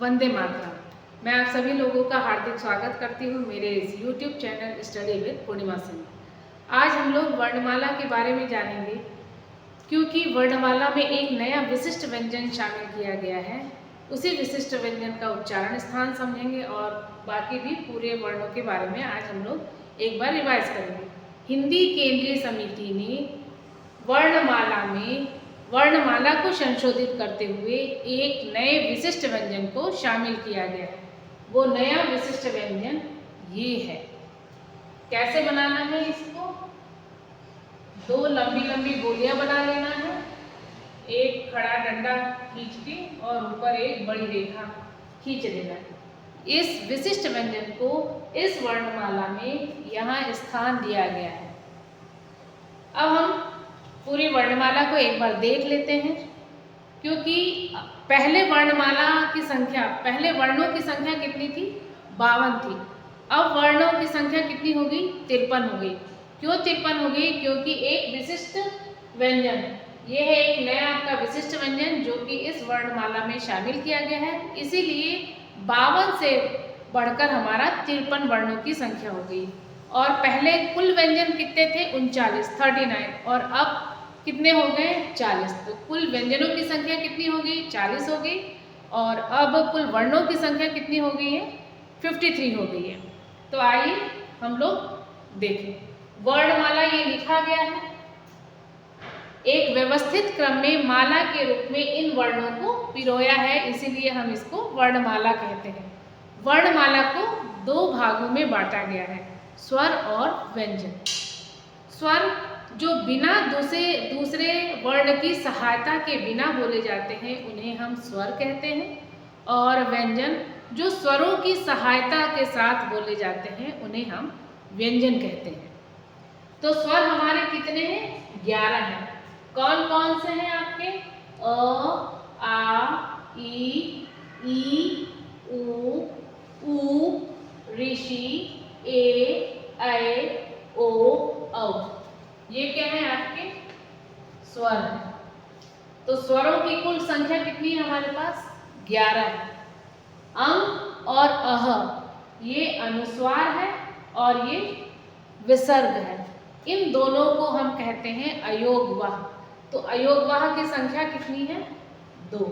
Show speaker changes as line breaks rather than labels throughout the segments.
वंदे मातरम। मैं आप सभी लोगों का हार्दिक स्वागत करती हूँ मेरे इस YouTube चैनल स्टडी विद पूर्णिमा सिंह। आज हम लोग वर्णमाला के बारे में जानेंगे, क्योंकि वर्णमाला में एक नया विशिष्ट व्यंजन शामिल किया गया है। उसी विशिष्ट व्यंजन का उच्चारण स्थान समझेंगे और बाकी भी पूरे वर्णों के बारे में आज हम लोग एक बार रिवाइज करेंगे। हिंदी केंद्रीय समिति ने वर्णमाला को संशोधित करते हुए एक नए विशिष्ट व्यंजन को शामिल किया गया है। वो नया विशिष्ट व्यंजन ये है। कैसे बनाना है इसको? दो लंबी लंबी गोलियां बना लेना है, एक खड़ा डंडा खींच के और ऊपर एक बड़ी रेखा खींच देना है। इस विशिष्ट व्यंजन को इस वर्णमाला में यहाँ स्थान दिया गया है। अब हम पूरी वर्णमाला को एक बार देख लेते हैं, क्योंकि पहले वर्णों की संख्या कितनी थी? 52 थी। अब वर्णों की संख्या कितनी हो गई? 53 हो गई। क्यों 53 हो गई? क्योंकि एक विशिष्ट व्यंजन, ये है एक नया आपका विशिष्ट व्यंजन जो कि इस वर्णमाला में शामिल किया गया है, इसीलिए 52 से बढ़कर हमारा 53 वर्णों की संख्या हो गई। और पहले कुल व्यंजन कितने थे? 39 और अब कितने हो गए? 40। तो कुल व्यंजनों की संख्या कितनी हो गई? 40 हो गई। और अब कुल वर्णों की संख्या कितनी हो गई है? 53 हो गई है। तो आइए हम लोग देखें। वर्णमाला ये लिखा गया है, एक व्यवस्थित क्रम में माला के रूप में इन वर्णों को पिरोया है, इसीलिए हम इसको वर्णमाला कहते हैं। वर्णमाला को दो भागों में बांटा गया है, स्वर और व्यंजन। स्वर जो बिना दूसरे वर्ण की सहायता के बिना बोले जाते हैं उन्हें हम स्वर कहते हैं, और व्यंजन जो स्वरों की सहायता के साथ बोले जाते हैं उन्हें हम व्यंजन कहते हैं। तो स्वर हमारे कितने हैं? 11 हैं। कौन कौन से हैं आपके? अ, आ, ई, उ, ऋषि, ऐ, ओ, औ। ये क्या है? आपके स्वर है। तो स्वरों की कुल संख्या कितनी है हमारे पास? 11 है। अंग और अह ये अनुस्वार है और ये विसर्ग है। इन दोनों को हम कहते हैं अयोगवाह। तो अयोगवाह की संख्या कितनी है? 2।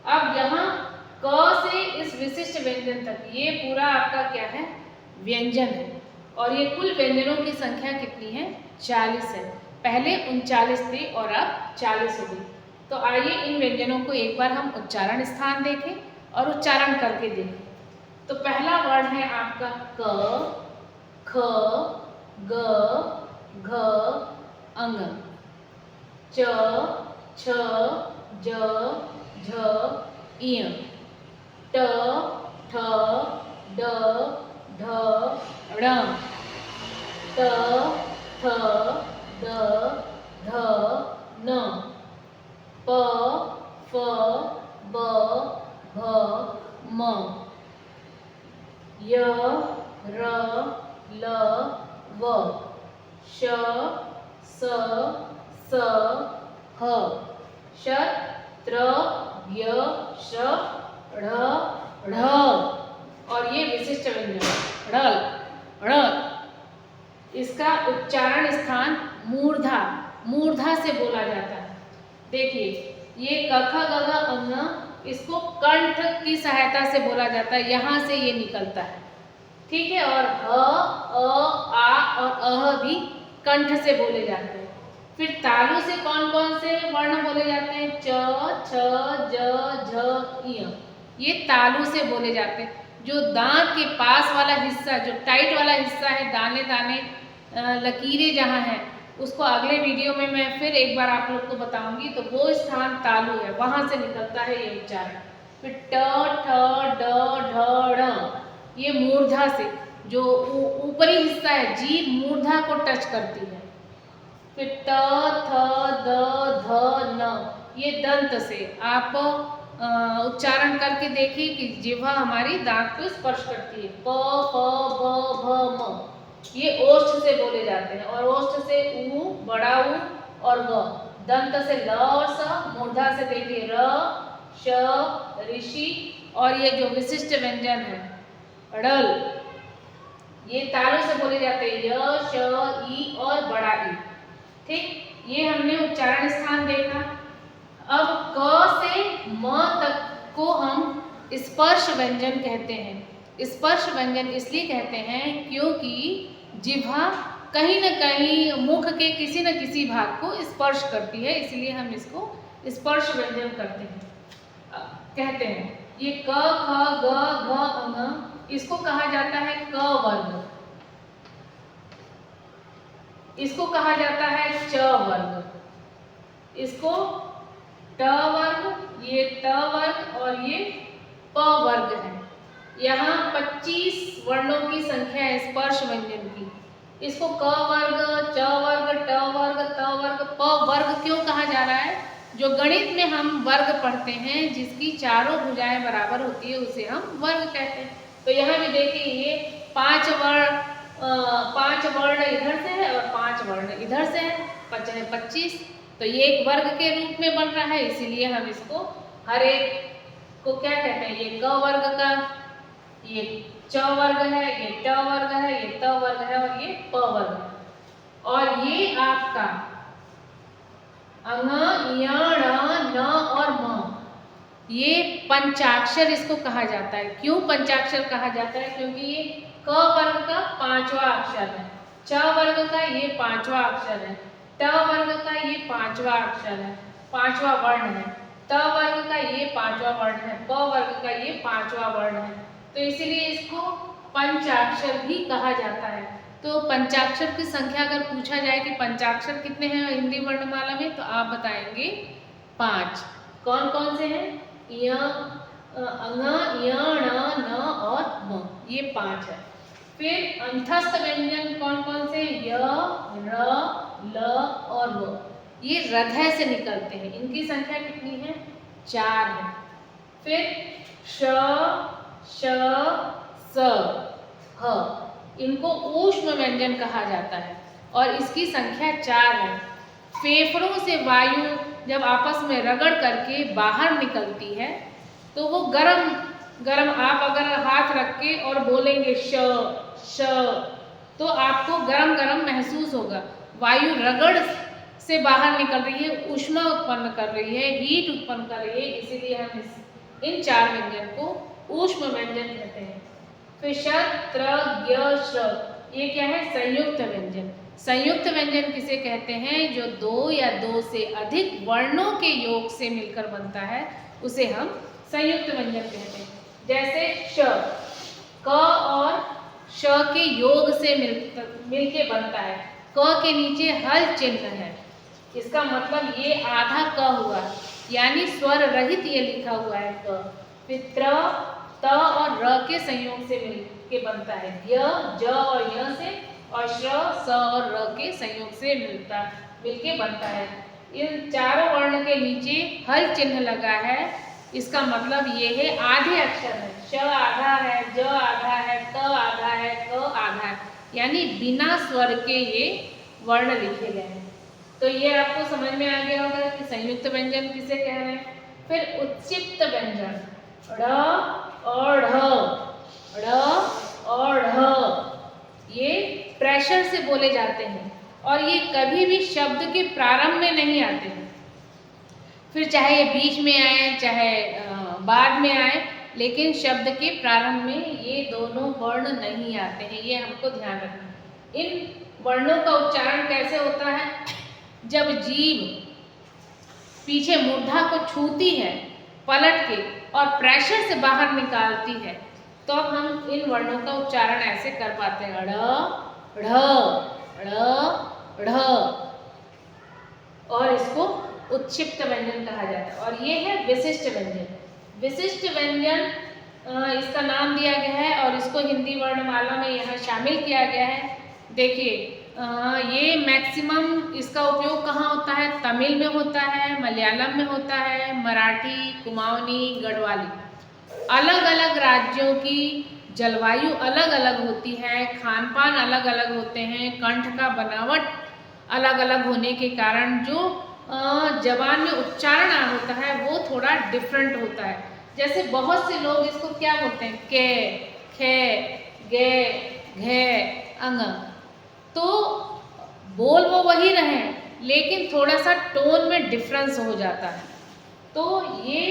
अब यहाँ क से इस विशिष्ट व्यंजन तक ये पूरा आपका क्या है? व्यंजन है। और ये कुल व्यंजनों की संख्या कितनी है? 40 है। पहले 39 थे और अब 40 हो गई। तो आइए इन व्यंजनों को एक बार हम उच्चारण स्थान देखें और उच्चारण करके देखें। तो पहला वर्ण है आपका क, ख, ग, घ, अंग, च, छ, ज, झ, इय, ट, ठ, ड, ढ, ण, त, थ, द, ध, न, प, फ, ब, भ, म, य, र, ल, व, श, स, स, ह, श, त्र, य, श, ढ़, ढ। और ये विशिष्ट व्यंजन ढ़, ढ़। इसका उच्चारण स्थान मूर्धा से बोला जाता है। देखिए ये क ख ग घ अंग, इसको कंठ की सहायता से बोला जाता है, यहाँ से ये निकलता है, ठीक है। और ह, अ, आ और अह भी कंठ से बोले जाते हैं। फिर तालु से कौन कौन से वर्ण बोले जाते हैं? च, छ, ज, झ, इय। ये तालु से बोले जाते हैं। जो दांत के पास वाला हिस्सा, जो टाइट वाला हिस्सा है, दाने दाने लकीरें जहाँ हैं, उसको अगले वीडियो में मैं फिर एक बार आप लोग को बताऊंगी। तो वो स्थान तालु है, वहाँ से निकलता है ये उच्चारण। फिर ट, ठ, ड, ढ, ण, ये मूर्धा से, जो ऊपरी हिस्सा है, जीभ मूर्धा को टच करती है। फिर त, थ, द, ध, न, ये दंत से। आप उच्चारण करके देखिए कि जिह्वा हमारी दांत को स्पर्श करती है। प, फ, ब, भ, म, ये ओष्ठ से बोले जाते हैं। और ओष्ठ से ऊ, बड़ा ऊ और व। दंत से ल और स, मूर्धा से देखिए र, श, ऋषि और ये जो विशिष्ट व्यंजन है ड़ल, ये तालु से बोले जाते हैं, य, श, ई और बड़ा ई। ठीक, ये हमने उच्चारण स्थान देखा। अब क से म तक को हम स्पर्श व्यंजन कहते हैं। स्पर्श व्यंजन इसलिए कहते हैं क्योंकि जिह्वा कहीं न कहीं मुख के किसी न किसी भाग को स्पर्श करती है, इसलिए हम इसको स्पर्श व्यंजन कहते हैं। ये क, ख, ग, घ, ङ, इसको कहा जाता है क वर्ग, इसको कहा जाता है च वर्ग, इसको ट वर्ग, ये त वर्ग और ये प वर्ग है। यहाँ 25 वर्णों की संख्या है स्पर्श व्यंजन की। इसको क वर्ग, च वर्ग, ट वर्ग, त वर्ग, प वर्ग क्यों कहा जा रहा है? जो गणित में हम वर्ग पढ़ते हैं, जिसकी चारों भुजाएं बराबर होती है, उसे हम वर्ग कहते हैं। तो यहाँ भी देखिए, ये 5 वर्ण इधर से है और 5 वर्ण इधर से है, 25। तो ये एक वर्ग के रूप में बन रहा है, इसीलिए हम इसको हर एक को क्या कहते हैं? ये क वर्ग का, ये च वर्ग है, ये ट वर्ग है, ये त वर्ग है और ये प वर्ग है। और ये आपका अंग, य, ण, न और म, ये पंचाक्षर इसको कहा जाता है। क्यों पंचाक्षर कहा जाता है? क्योंकि ये क वर्ग का 5वां अक्षर है, च वर्ग का ये 5वां अक्षर है, ट वर्ग का ये 5वां अक्षर है, 5वां वर्ण है, त वर्ग का ये 5वां वर्ण है, प वर्ग का ये 5वां वर्ण है। तो इसीलिए इसको पंचाक्षर भी कहा जाता है। तो पंचाक्षर की संख्या अगर पूछा जाए कि पंचाक्षर कितने हैं हिंदी वर्णमाला में, तो आप बताएंगे 5। कौन कौन से हैं? य, अंग, य, ण, न और म, ये 5 है। फिर अंतस्थ व्यंजन कौन कौन से? य, र, ल और व, ये हृदय से निकलते हैं। इनकी संख्या कितनी है? 4 है। फिर श, श, स, ह, इनको ऊष्म व्यंजन कहा जाता है और इसकी संख्या 4 है। फेफड़ों से वायु जब आपस में रगड़ करके बाहर निकलती है तो वो गरम गरम, आप अगर हाथ रख के और बोलेंगे श श, तो आपको गरम गरम महसूस होगा। वायु रगड़ से बाहर निकल रही है, ऊष्मा उत्पन्न कर रही है, हीट उत्पन्न कर रही है, इसीलिए हम इन 4 व्यंजन को ऊष्म व्यंजन कहते हैं। फिर श, त्र, ज्ञ, श्र, ये क्या है? संयुक्त व्यंजन। संयुक्त व्यंजन किसे कहते हैं? जो 2 या 2 से अधिक वर्णों के योग से मिलकर बनता है, उसे हम संयुक्त व्यंजन कहते हैं। जैसे श, क और श के योग से मिलके बनता है। क के नीचे हल चिन्ह है, इसका मतलब ये आधा क हुआ, यानी स्वर रहित ये लिखा हुआ है क। फिर त्र, त और र के संयोग से मिलके बनता है। य, ज और य से, और श्र, स और र के संयोग से मिलके बनता है। इन चारों वर्ण के नीचे हल चिन्ह लगा है, इसका मतलब ये है आधे अक्षर है। श आधा है, ज आधा है, त आधा है, क आधा है, यानी बिना स्वर के ये वर्ण लिखे गए हैं। तो ये आपको समझ में आ गया होगा कि संयुक्त व्यंजन किसे कह रहे हैं। फिर उत्क्षिप्त व्यंजन, ड़ और ढ, ड़ और ढ, ये प्रेशर से बोले जाते हैं और ये कभी भी शब्द के प्रारंभ में नहीं आते हैं। फिर चाहे ये बीच में आए, चाहे बाद में आए, लेकिन शब्द के प्रारंभ में ये दोनों वर्ण नहीं आते हैं, ये हमको ध्यान रखना है। इन वर्णों का उच्चारण कैसे होता है? जब जीभ पीछे मूर्धा को छूती है पलट के और प्रेशर से बाहर निकालती है, तो हम इन वर्णों का उच्चारण ऐसे कर पाते हैं, ड़, ढ़, ड़, ढ़, और इसको उत्क्षिप्त व्यंजन कहा जाता है। और ये है विशिष्ट व्यंजन। विशिष्ट व्यंजन इसका नाम दिया गया है और इसको हिंदी वर्णमाला में यहाँ शामिल किया गया है। देखिए, ये मैक्सिमम इसका उपयोग कहाँ होता है? तमिल में होता है, मलयालम में होता है, मराठी, कुमाऊनी, गढ़वाली। अलग अलग राज्यों की जलवायु अलग अलग होती है, खान पान अलग अलग होते हैं, कंठ का बनावट अलग अलग होने के कारण जो जबान में उच्चारण होता है वो थोड़ा डिफरेंट होता है। जैसे बहुत से लोग इसको क्या बोलते हैं, के, खे, गे, घे, अंग। तो बोल वो वही रहे लेकिन थोड़ा सा टोन में डिफरेंस हो जाता है। तो ये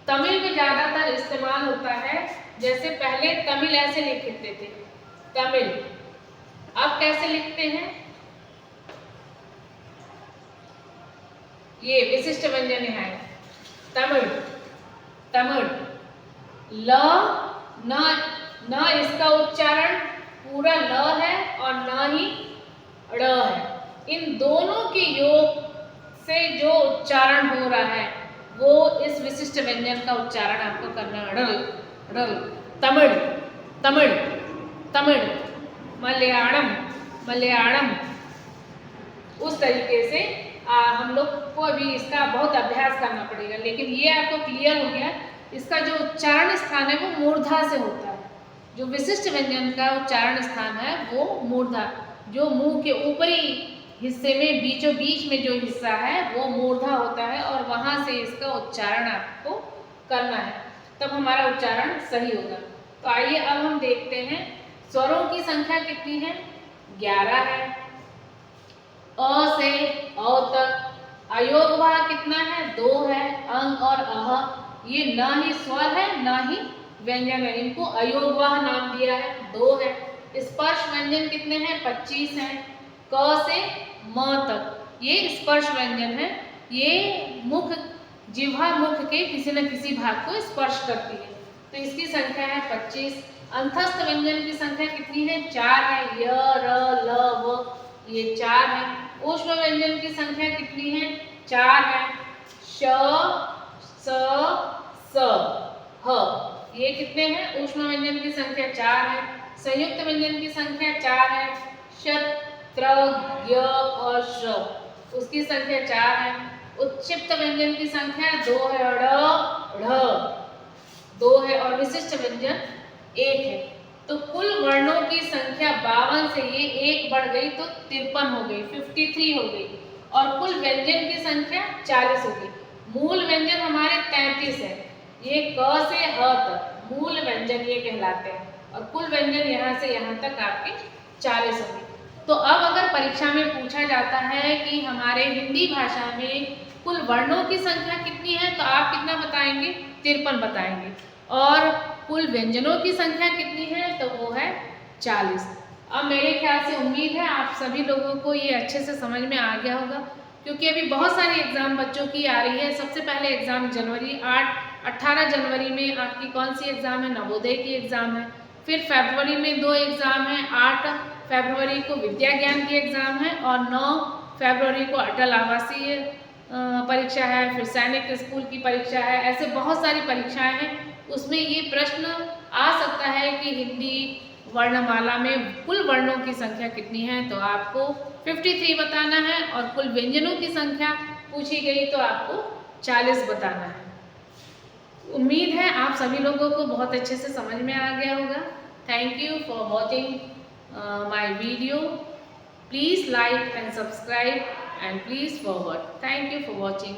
तमिल में ज़्यादातर इस्तेमाल होता है। जैसे पहले तमिल ऐसे लिखते थे, तमिल, अब कैसे लिखते हैं, ये विशिष्ट व्यंजन है, तमिल, तमिल, ल, न इसका उच्चारण पूरा ल है और न ही ड़ है। इन दोनों के योग से जो उच्चारण हो रहा है वो इस विशिष्ट व्यंजन का उच्चारण आपको करना है, ड़ल, ड़ल, तमिल, तमिल, तमिल, मलयालम, मलयालम। उस तरीके से हम लोग को अभी इसका बहुत अभ्यास करना पड़ेगा, लेकिन ये आपको क्लियर हो गया। इसका जो उच्चारण स्थान है वो मूर्धा से होता है। जो विशिष्ट व्यंजन का उच्चारण स्थान है वो मूर्धा, जो मुंह के ऊपरी हिस्से में बीचों बीच में जो हिस्सा है वो मूर्धा होता है और वहां से इसका उच्चारण आपको करना है, तब हमारा उच्चारण सही होगा। तो आइए अब हम देखते हैं स्वरों की संख्या कितनी है, 11 है। अ से औ तक अयोगवाह कितना है, 2 है। अंग और अह ये न ही स्वर है न ही व्यंजन है, इनको अयोगवाह नाम दिया है, 2 है। स्पर्श व्यंजन कितने हैं, 25 हैं। क से म तक ये स्पर्श व्यंजन है, ये मुख, जिह्वा मुख के किसी न किसी भाग को स्पर्श करती है, तो इसकी संख्या है 25। अंतस्थ व्यंजन की संख्या कितनी है, 4 है। य, र, ल, व ये 4 है। ऊष्म व्यंजन की संख्या कितनी है, 4 है। श, स, स, ह ये कितने हैं, ऊष्म व्यंजन की संख्या 4 है। संयुक्त व्यंजन की संख्या 4 है। शत, त्र, य और श उसकी संख्या 4 है। उत्क्षिप्त व्यंजन की संख्या 2 है। ड़, ढ़ 2 है और विशिष्ट व्यंजन 1 है। तो कुल वर्णों की संख्या 52 से ये 1 बढ़ गई तो 53 हो गई, 53 हो गई, और कुल व्यंजन की संख्या 40 हो गई। मूल व्यंजन हमारे 33 है, ये क से ह तक मूल व्यंजन ये कहलाते हैं, और कुल व्यंजन यहाँ से यहाँ तक आपके 40 हो गए। तो अब अगर परीक्षा में पूछा जाता है कि हमारे हिंदी भाषा में कुल वर्णों की संख्या कितनी है, तो आप कितना बताएंगे, 53 बताएंगे, और कुल व्यंजनों की संख्या कितनी है, तो वो है 40। अब मेरे ख्याल से उम्मीद है आप सभी लोगों को ये अच्छे से समझ में आ गया होगा, क्योंकि अभी बहुत सारी एग्ज़ाम बच्चों की आ रही है। सबसे पहले एग्ज़ाम जनवरी 18 जनवरी में आपकी कौन सी एग्ज़ाम है, नवोदय की एग्ज़ाम है। फिर फरवरी में 2 एग्ज़ाम है, 8 फरवरी को विद्या ज्ञान की एग्ज़ाम है और 9 फरवरी को अटल आवासीय परीक्षा है, फिर सैनिक स्कूल की परीक्षा है। ऐसे बहुत सारी परीक्षाएं हैं, उसमें ये प्रश्न आ सकता है कि हिंदी वर्णमाला में कुल वर्णों की संख्या कितनी है, तो आपको 53 बताना है, और कुल व्यंजनों की संख्या पूछी गई तो आपको 40 बताना है। उम्मीद है आप सभी लोगों को बहुत अच्छे से समझ में आ गया होगा। Thank you for watching my video. Please like and subscribe and please forward. Thank you for watching.